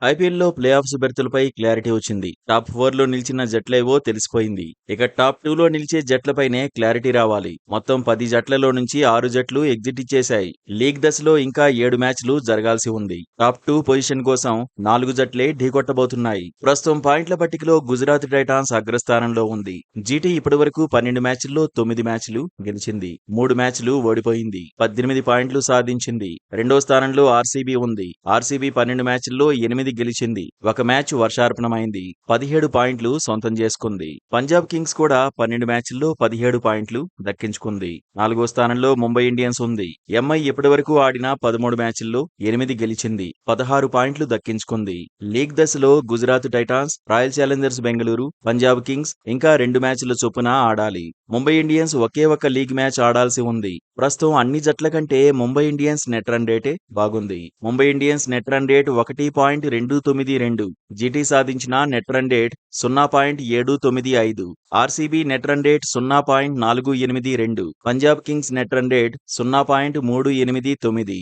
ఐపీఎల్‌లో play offs బెర్తులపై clarity వచ్చింది. Top 4లో నిలిచిన జట్లేవో తెలిసిపోయింది. ఇక టాప్ 2లో నిలిచే జట్లపైనే క్లారిటీ రావాలి. మొత్తం 10 జట్లలో నుంచి 6 జట్లు ఎగ్జిట్ ఇచ్చేశాయి. లీగ్ దశలో ఇంకా 7 మ్యాచ్లు జరగాల్సి ఉంది. టాప్ 2 పొజిషన్ కోసం 4 జట్లే ఢీకొట్టబోతున్నాయి. ప్రస్తుతం పాయింట్ల పట్టికలో గుజరాత్ టైటాన్స్ అగ్రస్థానంలో ఉంది. జీటీ ఇప్పటివరకు 12 మ్యాచ్ల్లో 9 మ్యాచ్లు గెలిచింది. 3 మ్యాచ్లు ఓడిపోయింది. 18 పాయింట్లు సాధించింది. రెండో స్థానంలో ఆర్సీబీ ఉంది. ఆర్సీబీ 12 మ్యాచ్ల్లో 8 గెలిచింది. ఒక మ్యాచ్ వర్షార్పణమైంది. 17 పాయింట్లు సొంతం చేసుకుంది. పంజాబ్ కింగ్స్ కూడా 12 మ్యాచ్ల్లో 17 పాయింట్లు దక్కించుకుంది. 4వ స్థానంలో ముంబై ఇండియన్స్ ఉంది. ఎంఐ ఇప్పటివరకు ఆడిన 13 మ్యాచ్ల్లో 8 గెలిచింది. 16 పాయింట్లు దక్కించుకుంది. లీగ్ దశలో Gujarat Titans, royal Challengers Bengaluru, Punjab Kings ఇంకా 2 మ్యాచ్ల చొప్పున ఆడాలి. ముంబై ఇండియన్స్ ఒకే ఒక్క లీగ్ మ్యాచ్ ఆడాల్సి ఉంది. ప్రస్తుతం అన్ని జట్ల కంటే ముంబై ఇండియన్స్ నెట్ రన్ రేటే బాగుంది. Mumbai Indians net run rate 1.292. GT సాధించిన net run rate 0.795. RCB net run rate 0.482. Punjab Kings net run rate 0.389.